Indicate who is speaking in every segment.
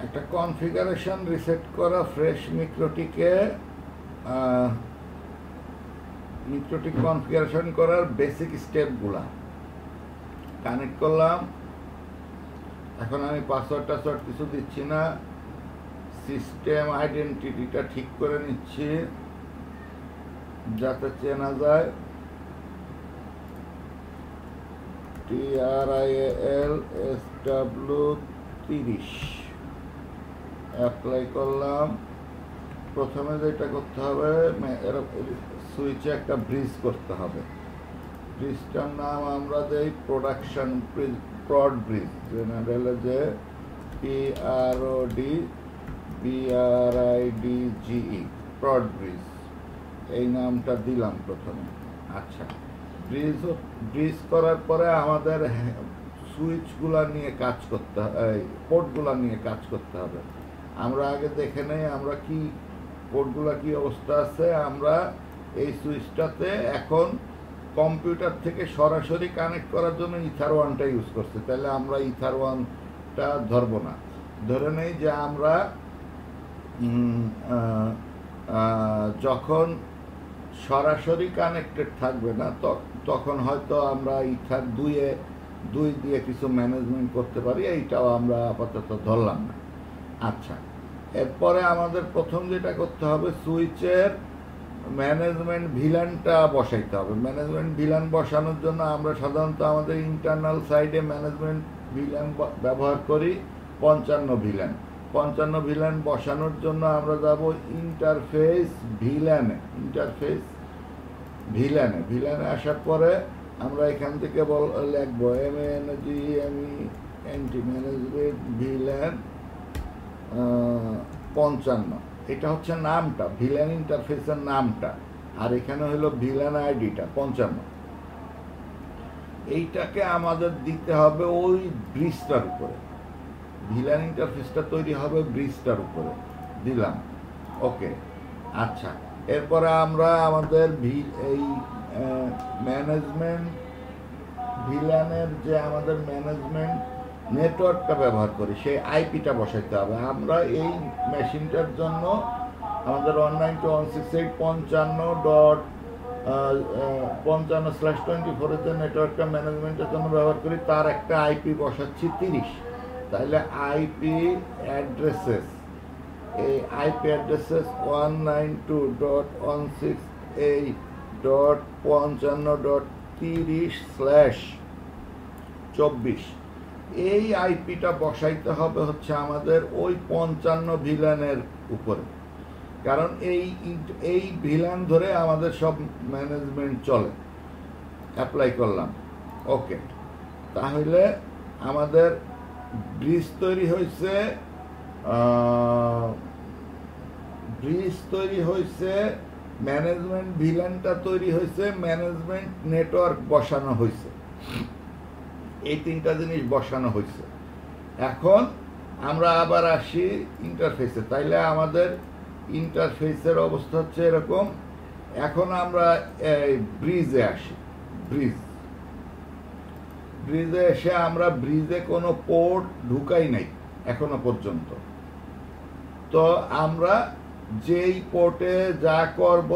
Speaker 1: একটা configuration reset করা fresh মিক্রোটিকে মিক্রোটিক configuration করার বেসিক স্টেপগুলা কানেক্ট করলাম। এখন আমি পাসওয়ার্ড কিছু দিচ্ছি না, সিস্টেম আইডেন্টিটিটা ঠিক করে নিচ্ছি যাতে চেনা যায়। TRIALSW30 অ্যাপ্লাই করলাম। প্রথমে যেটা করতে হবে, সুইচে একটা ব্রিজ করতে হবে। ব্রিজটার নাম আমরা দেই প্রোডাকশন ব্রিজ, প্রড ব্রিজ, জেনারেলে যে PRODBRIDGE, প্রড ব্রিজ, এই নামটা দিলাম প্রথমে। আচ্ছা, ব্রিজ করার পরে আমাদের সুইচগুলা নিয়ে কাজ করতে হবে, পোর্টগুলা নিয়ে কাজ করতে হবে। আমরা আগে দেখে নেই আমরা কি পোর্টগুলা কি অবস্থা আছে। আমরা এই সুইচটাতে এখন কম্পিউটার থেকে সরাসরি কানেক্ট করার জন্য ইথার1টা ইউজ করছি, তাহলে আমরা ইথার1টা ধরবো না। ধরে নেই যে আমরা যখন সরাসরি কানেক্টেড থাকবে না তখন হয়তো আমরা ইথার 2 দিয়ে কিছু ম্যানেজমেন্ট করতে পারি, এইটাও আমরা আপাতত ধরলাম না। আচ্ছা, এরপরে আমাদের প্রথম যেটা করতে হবে, সুইচের ম্যানেজমেন্ট ভিলানটা বসাইতে হবে। ম্যানেজমেন্ট ভিলান বসানোর জন্য আমরা সাধারণত আমাদের ইন্টারনাল সাইডে ম্যানেজমেন্ট ভিলান ব্যবহার করি 55 ভিলান। 55 ভিলান বসানোর জন্য আমরা যাব ইন্টারফেস ভিলানে আসার পরে আমরা এখান থেকে লিখবো MANGME ম্যানেজমেন্ট ভিলান 55। এটা হচ্ছে নামটা, ভিলান ইন্টারফেসের নামটা, আর এখানে হলো ভিলান আইডিটা 55। এইটাকে আমাদের দিতে হবে ওই ব্রিজটার উপরে। ভিলান ইন্টারফেসটা তৈরি হবে ব্রিজটার উপরে, দিলাম। ওকে, আচ্ছা, এরপরে আমরা আমাদের এই ম্যানেজমেন্ট ভিলানের যে আমাদের ম্যানেজমেন্ট নেটওয়ার্কটা ব্যবহার করি, সেই আইপিটা বসাইতে হবে। আমরা এই মেশিনটার জন্য আমাদের 192.168.55/24 যে নেটওয়ার্কটা ম্যানেজমেন্টের জন্য ব্যবহার করি, তার একটা আইপি বসাচ্ছি 30। তাহলে আইপি অ্যাড্রেসেস, এই আইপি অ্যাড্রেসেস 192.168.55/24। এই আইপিটা বসাইতে হবে হচ্ছে আমাদের ওই 55 ভিলানের উপরে, কারণ এই ভিলান ধরে আমাদের সব ম্যানেজমেন্ট চলে। অ্যাপ্লাই করলাম। ওকে, তাহলে আমাদের ব্রিজ তৈরি হয়েছে, ম্যানেজমেন্ট ভিলানটা তৈরি হয়েছে, ম্যানেজমেন্ট নেটওয়ার্ক বসানো হয়েছে, এই 3টা জিনিস বসানো হয়েছে। এখন আমরা আবার আসি ইন্টারফেসে। তাইলে আমাদের ইন্টারফেসের অবস্থা হচ্ছে এরকম। এখন আমরা ব্রিজে আসি। ব্রিজে এসে আমরা ব্রিজে কোনো পোর্ট ঢুকাই নাই এখনো পর্যন্ত। তো আমরা যেই পোর্টে যা করব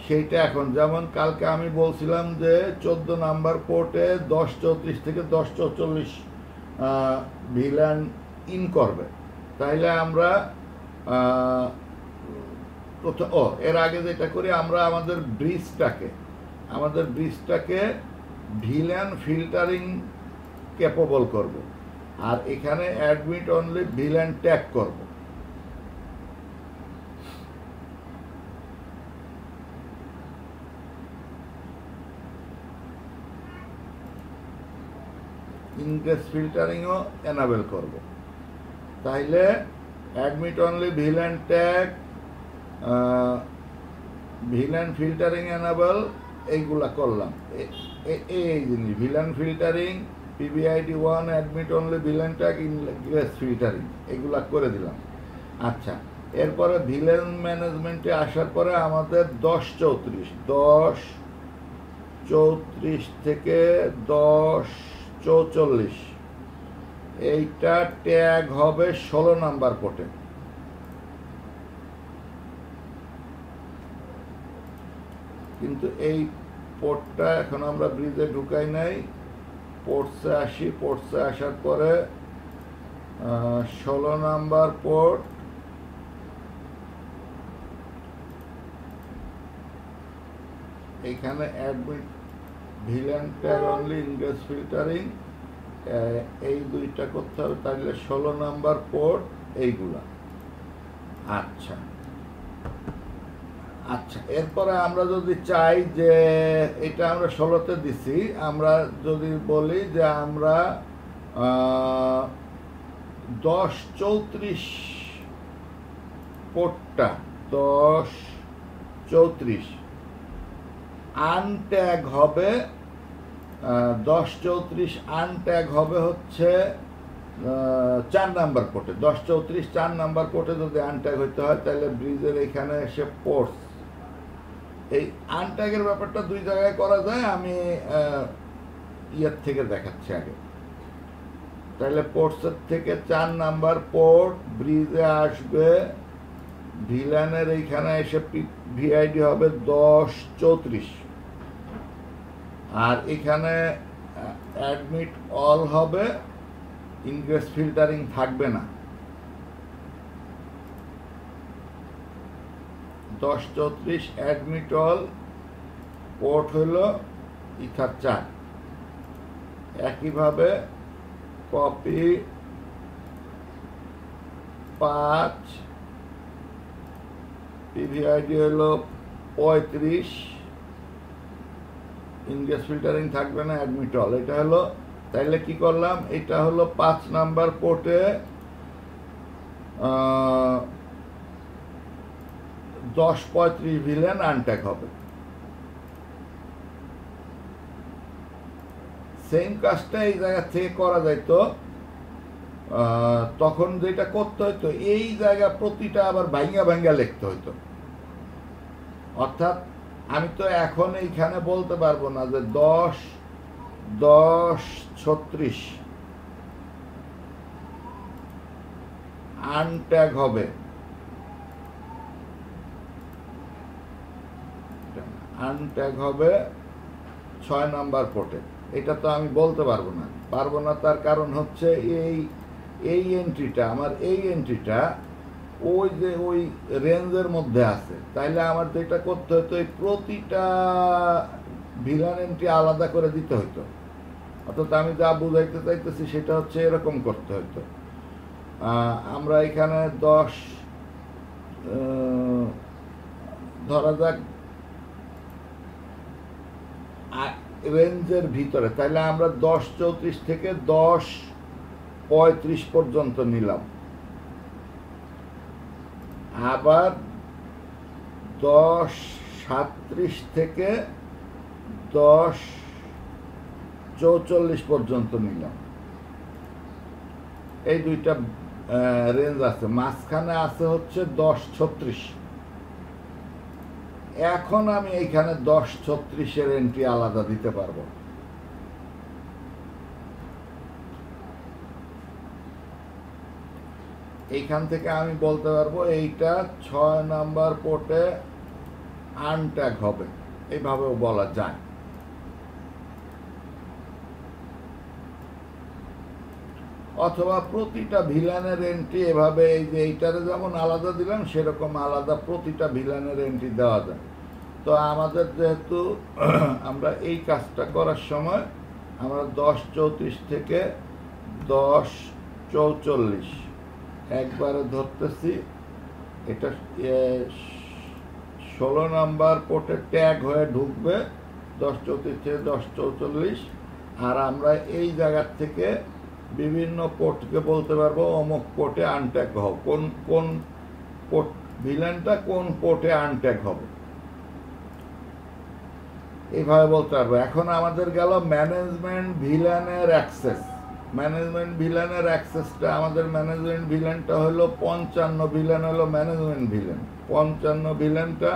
Speaker 1: সেইটা এখন, যেমন কালকে আমি বলছিলাম যে 14 নাম্বার পোর্টে 1034 থেকে 1044 ভিলান ইন করবে। তাইলে আমরা এর আগে যেটা করি, আমরা আমাদের ব্রিজটাকে ভিলান ফিল্টারিং ক্যাপেবল করব, আর এখানে অ্যাডমিট অনলি ভিলান ট্যাগ করব। ইনগ্রেস ফিল্টারিংও এনাবেল করব। তাইলে admit only VLAN tag, VLAN filtering enable, এইগুলা করলাম। এই জিনিস VLAN filtering, PBID1, admit only VLAN tag, ingress filtering, এগুলা করে দিলাম। আচ্ছা, এরপরে ভিলান ম্যানেজমেন্টে আসার পরে আমাদের 1034 থেকে 1044 এইটা ট্যাগ হবে 16 নাম্বার পোর্টে। কিন্তু এই পোর্টটা এখন আমরা ব্রিজে ঢুকাই নাই, পোর্টসে আসি। পোর্টসে আসার পরে 16 নাম্বার পোর্ট, এখানে admit villain tag only ingress filtering, এই দুইটা করতে হবে। তাহলে 16 নাম্বার পোর্ট এইগুলা। আচ্ছা আচ্ছা, এরপরে আমরা যদি চাই যে এটা আমরা 16তে দিছি, আমরা যদি বলি যে আমরা 10-34 পোর্টটা 10-34 আনট্যাগ হবে। 10-34 আনট্যাগ হবে হচ্ছে 4 নাম্বার পোর্টে। 10-34 4 নাম্বার পোর্টে যদি আনট্যাগ হইতে হয়, তাহলে ব্রিজের এখানে এসে পোর্টস, এই আনট্যাগের ব্যাপারটা দুই জায়গায় করা যায়। আমি ইয়ের থেকে দেখাচ্ছি আগে। তাহলে পোর্টসের থেকে 4 নাম্বার পোর্ট ব্রিজে আসবে, ভিলানের এইখানে এসে ভিআইডি হবে 10-34, আর এখানে অ্যাডমিট অল হবে, ইনগ্রেস ফিল্টারিং থাকবে না। 10-34 অ্যাডমিট অল, পোর্ট হইল ইথার 4। একইভাবে কপি 5, পিভিআইডি হইল 35, ইনগ্রেস ফিল্টারিং থাকবে না, অ্যাডমিট অল। এটা হলো, তাইলে কি করলাম, এটা হলো 5 নাম্বার পোর্টে 10-35 ভিলেন আনট্যাগ হবে। সেম কাজটা এই জায়গা থেকে করা যাইতো। তখন যেটা করতে হইতো, এই জায়গা প্রতিটা আবার ভাঙ্গা ভাঙ্গা লিখতে হইতো। অর্থাৎ আমি তো এখন এইখানে বলতে পারবো না যে 10-36 আনট্যাগ হবে, আনট্যাগ হবে 6 নাম্বার পোর্টে। এটা তো আমি বলতে পারবো না। তার কারণ হচ্ছে এই এন্ট্রিটা, আমার এই এন্ট্রিটা ওই যে ওই রেঞ্জের মধ্যে আছে। তাইলে আমার যেটা করতে হতো, এই প্রতিটা ভিলান এন্ট্রি আলাদা করে দিতে হতো। অর্থাৎ আমি যা বুঝাইতে চাইতেছি সেটা হচ্ছে এরকম করতে হতো। আমরা এখানে 10 ধরা যাক রেঞ্জের ভিতরে, তাইলে আমরা 10-34 থেকে 10-35 পর্যন্ত নিলাম। আবার 10-37 থেকে 10-44 পর্যন্ত নিলাম। এই দুইটা রেঞ্জ আছে। মাঝখানে আছে হচ্ছে 10-36। এখন আমি এইখানে 10-36-এর এন্ট্রি আলাদা দিতে পারবো। এইখান থেকে আমি বলতে পারবো এইটা 6 নাম্বার পোর্টে আনট্যাগ হবে, এইভাবেও বলা যায়। অথবা প্রতিটা ভিলানের এন্ট্রি এভাবে, এই যে এইটারে যেমন আলাদা দিলাম সেরকম আলাদা প্রতিটা ভিলানের এন্ট্রি দেওয়া যায়। তো আমাদের যেহেতু আমরা এই কাজটা করার সময় আমরা 10-34 থেকে 10-44 একবারে ধরতেছি। এটা 16 নাম্বার পোর্টে ট্যাগ হয়ে ঢুকবে 10-34 থেকে 10-44। আর আমরা এই জায়গার থেকে বিভিন্ন পোর্টকে বলতে পারবো অমুক পোর্টে আনট্যাগ হও, কোন পোর্ট ভিলেনটা কোন পোর্টে আনট্যাগ হবে, এইভাবে বলতে পারবো। এখন আমাদের গেল ম্যানেজমেন্ট ভিলেনের অ্যাক্সেস। ম্যানেজমেন্ট ভিলেনের অ্যাক্সেসটা, আমাদের ম্যানেজমেন্ট ভিলেনটা হলো 55 ভিলেন হলো ম্যানেজমেন্ট ভিলেন, 55 ভিলেনটা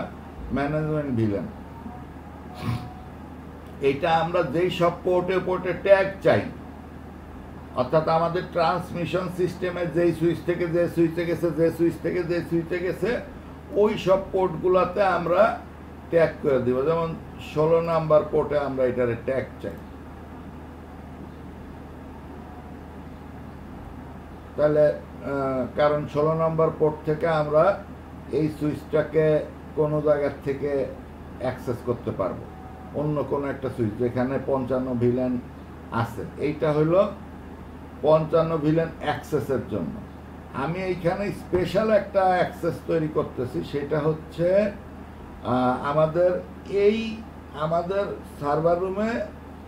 Speaker 1: ম্যানেজমেন্ট ভিলেন। এটা আমরা যেই সব পোর্টে ট্যাগ চাই অর্থাৎ আমাদের ট্রান্সমিশন সিস্টেমে যেই সুইচ থেকে যে সুইচে গেছে, যে সুইচ থেকে যে সুইচে গেছে, ওই সব পোর্টগুলোতে আমরা ট্যাগ করে দিব। যেমন 16 নাম্বার পোর্টে আমরা এটারে ট্যাগ চাই। তাহলে কারণ 16 নম্বর পোর্ট থেকে আমরা এই সুইচটাকে কোনো জায়গার থেকে অ্যাক্সেস করতে পারবো, অন্য কোনো একটা সুইচ যেখানে 55 ভিলেন আছে। এইটা হলো 55 ভিলেন অ্যাক্সেসের জন্য। আমি এইখানে স্পেশাল একটা অ্যাক্সেস তৈরি করতেছি, সেটা হচ্ছে আমাদের সার্ভার রুমে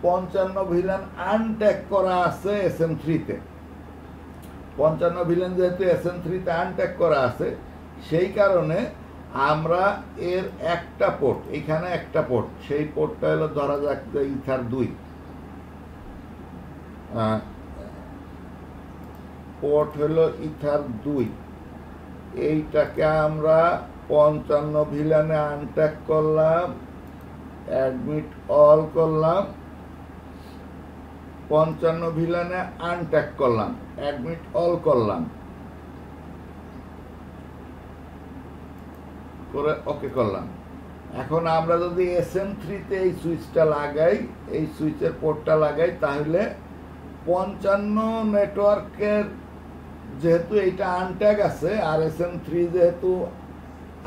Speaker 1: 55 ভিলেন আনট্যাগ করা আছে SM3-তে। 55 ভিলেন যেহেতু SM3-তে আনট্যাগ করা আছে, সেই কারণে আমরা এর একটা পোর্ট, এখানে একটা পোর্ট, সেই পোর্টটা হলো ধরা যাক যে ইথার 2 পোর্ট হলো ইথার 2, এইটাকে আমরা 55 ভিলেনে আনট্যাগ করলাম, অ্যাডমিট অল করলাম, 55 ভিলেনে আনট্যাগ করলাম, অ্যাডমিট অল করলাম, করে ওকে করলাম। এখন আমরা যদি SM3-তে এই সুইচটা লাগাই, এই সুইচের পোর্টটা লাগাই, তাহলে 55 নেটওয়ার্কের যেহেতু এইটা আনট্যাগ আছে, আর SM3 যেহেতু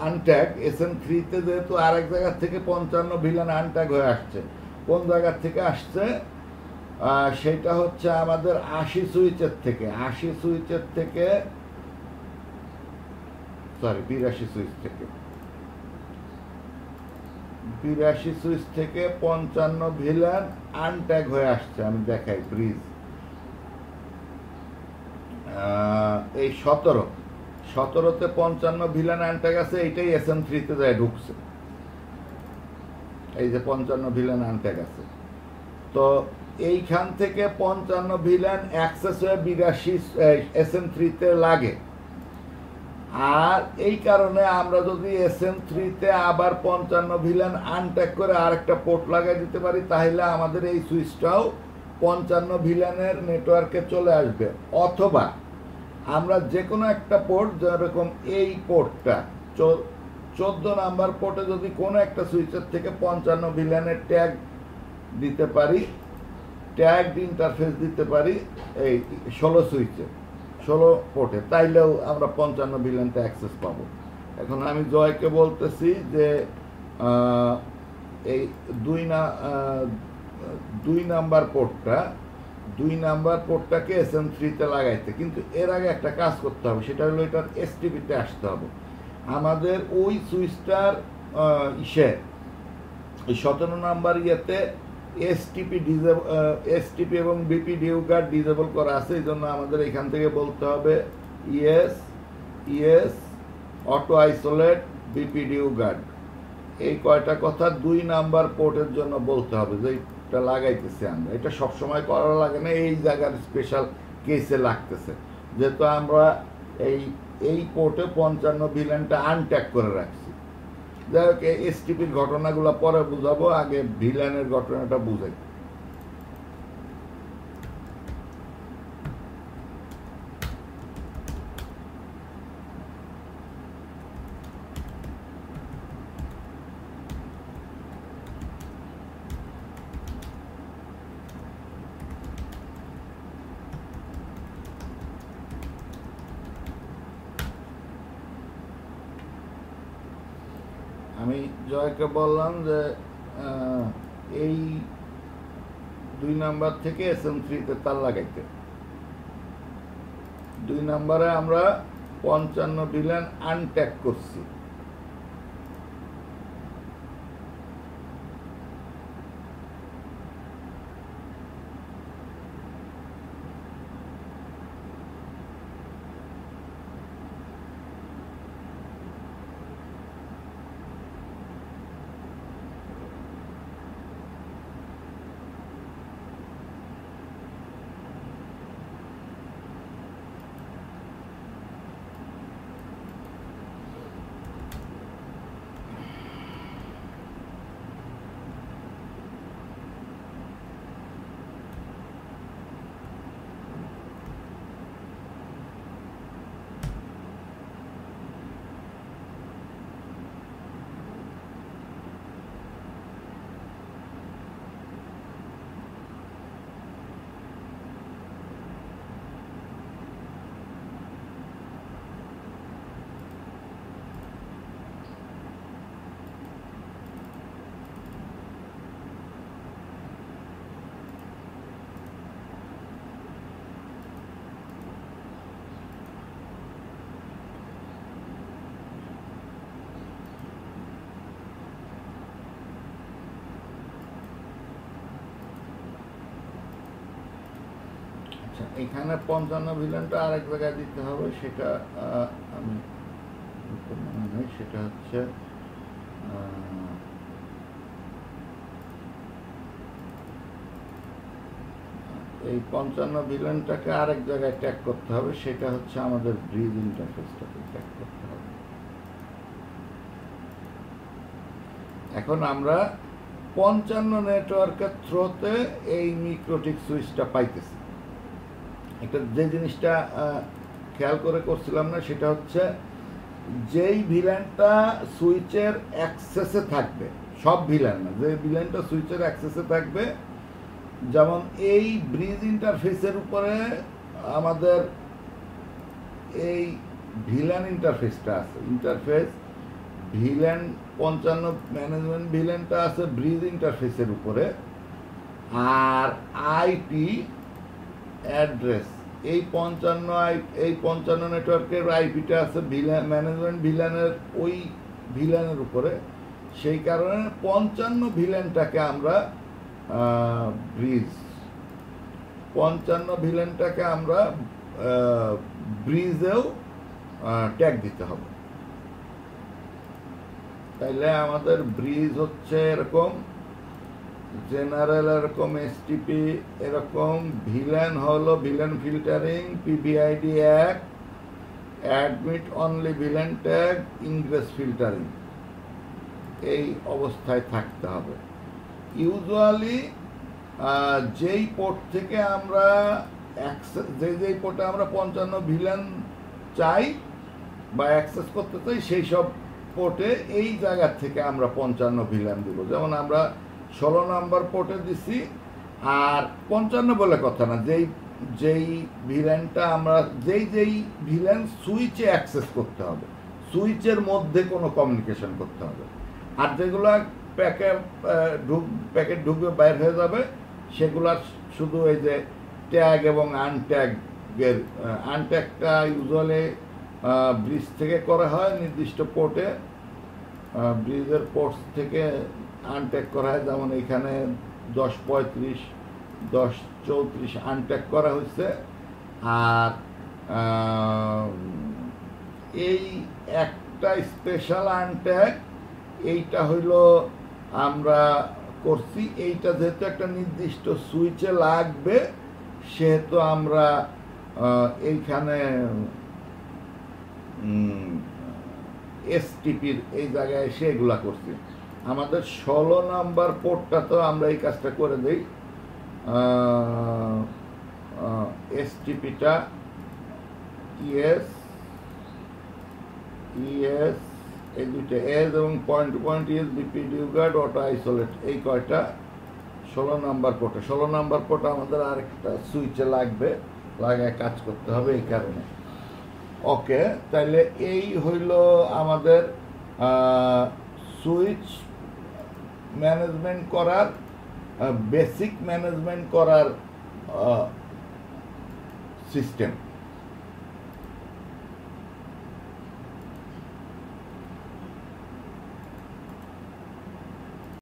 Speaker 1: আনট্যাগ, SM3-তে যেহেতু আরেক জায়গা থেকে 55 ভিলেন আনট্যাগ হয়ে আসছে, কোন জায়গা থেকে আসছে সেটা হচ্ছে আমাদের 80 সুইচের থেকে, 82 সুইচ থেকে 82 সুইচ থেকে 55 ভিলেন আনট্যাগ হয়ে আসছে। আমি দেখাই ব্রিজ, এই 17তে 55 ভিলেন আনট্যাগ আছে, এইটাই SM3-তে যায় ঢুকছে, এই যে 55 ভিলেন আনট্যাগ আছে। তো এইখান থেকে 55 ভিলেন অ্যাক্সেস হয়ে 82 SM3-তে লাগে। আর এই কারণে আমরা যদি SM3-তে আবার 55 ভিলেন আনট্যাগ করে আরেকটা পোর্ট লাগাই দিতে পারি, তাহলে আমাদের এই সুইচটাও 55 ভিলেনের নেটওয়ার্কে চলে আসবে। অথবা আমরা যে কোনো একটা পোর্ট, যেরকম এই পোর্টটা 14 নাম্বার পোর্টে যদি কোনো একটা সুইচের থেকে 55 ভিলেনের ট্যাগ দিতে পারি, ট্যাগড ইন্টারফেস দিতে পারি এই 16 সুইচে, 16 পোর্টে, তাইলেও আমরা 55 ভিলেনতে অ্যাক্সেস পাবো। এখন আমি জয়কে বলতেছি যে এই 2 নাম্বার পোর্টটাকে SM3-তে লাগাইতে, কিন্তু এর আগে একটা কাজ করতে হবে, সেটা হলো এটার STP-তে আসতে হবে। আমাদের ওই সুইচটার ওই 17 নাম্বার ইয়েতে STP এবং BP ডিউ গার্ড ডিসেবল করা আছে। এই জন্য আমাদের এখান থেকে বলতে হবে yes auto isolate BP D U guard, এই কয়টা কথা 2 নাম্বার পোর্টের জন্য বলতে হবে, যে এটা লাগাইতেছি আমরা। এটা সবসময় করা লাগে না, এই জায়গার স্পেশাল কেসে লাগতেছে, যেহেতু আমরা এই পোর্টে 55 ভিলেনটা আনট্যাগ করে রাখছি। যাই হোক, STPর ঘটনাগুলো পরে বুঝাবো, আগে ভিলেনের ঘটনাটা বুঝাই। আমি জয়কে বললাম যে এই 2 নাম্বার থেকে SM3-তে তার লাগাইতে, 2 নাম্বারে আমরা 55 ভিলেন আনট্যাগ করছি। এখানে 55 ভিলেনটা আরেক জায়গায় দিতে হবে, সেটা আমি মনে হয় সেটা হচ্ছে এই 55 ভিলেনটাকে আরেক জায়গায় ট্যাগ করতে হবে, সেটা হচ্ছে আমাদের ব্রিজ ইন্টারফেসটাকে ট্যাগ করতে হবে। এখন আমরা 55 নেটওয়ার্কের থ্রোতে এই মিক্রোটিক সুইচটা পাইতেছি। একটা যে জিনিসটা খেয়াল করে করছিলাম না, সেটা হচ্ছে যেই ভিলেনটা সুইচের অ্যাক্সেসে থাকবে, সব ভিলেন না, যে ভিলেনটা সুইচের অ্যাক্সেসে থাকবে, যেমন এই ব্রিজ ইন্টারফেসের উপরে আমাদের এই ভিলেন ইন্টারফেসটা আছে, ইন্টারফেস ভিলেন 55 ম্যানেজমেন্ট ভিলেনটা আছে ব্রিজ ইন্টারফেসের উপরে, আর আইপি অ্যাড্রেস এই 55 নেটওয়ার্কের আইপিটা আছে ভিলেন ম্যানেজমেন্ট ভিলেনের ওই ভিলেনের উপরে। সেই কারণে 55 ভিলেনটাকে আমরা ব্রিজ 55 ভিলেনটাকে আমরা ব্রিজেও ট্যাগ দিতে হবে। তাইলে আমাদের ব্রিজ হচ্ছে এরকম, জেনারেল এরকম, এসটিপি এরকম, ভিলেন হলো VLAN filtering, PVID 1, admit only VLAN tag, ingress filtering, এই অবস্থায় থাকতে হবে। ইউজুয়ালি যেই পোর্ট থেকে আমরা যেই পোর্টে আমরা 55 ভিলেন চাই বা অ্যাক্সেস করতে চাই, সেই সব পোর্টে এই জায়গা থেকে আমরা 55 ভিলেন দিব। যেমন আমরা 16 নম্বর পোর্টে দিছি, আর 55 বলে কথা না, যেই ভিলেনটা আমরা যেই ভিলেন সুইচে অ্যাক্সেস করতে হবে, সুইচের মধ্যে কোনো কমিউনিকেশন করতে হবে, আর যেগুলো প্যাকেট ঢুকবে বাইর হয়ে যাবে, সেগুলা শুধু এই যে ট্যাগ এবং আনট্যাগের, আনট্যাগটা ইউজুয়ালি ব্রিজ থেকে করা হয় নির্দিষ্ট পোর্টে, ব্রিজের পোর্টস থেকে আনট্যাগ করা হয়। যেমন এখানে 1035, 1034 আনট্যাগ করা হয়েছে। আর এই একটা স্পেশাল আনট্যাগ, এইটা হইল আমরা করছি, এইটা যেহেতু একটা নির্দিষ্ট সুইচে লাগবে, সেহেতু আমরা এইখানে এসটিপির এই জায়গায় এসে এগুলা করছি। আমাদের 16 নাম্বার পোর্টটা তো আমরা এই কাজটা করে দিই। এসটিপিটা ইএস এই দুইটা এস এবং point to point ES, BP DU guard, auto isolate, এই কয়টা 16 নাম্বার পোর্টে। 16 নাম্বার পোর্ট আমাদের আরেকটা সুইচে লাগবে, লাগায় কাজ করতে হবে এই কারণে। ওকে, তাহলে এই হইল আমাদের সুইচ ম্যানেজমেন্ট করার, বেসিক ম্যানেজমেন্ট করার সিস্টেম।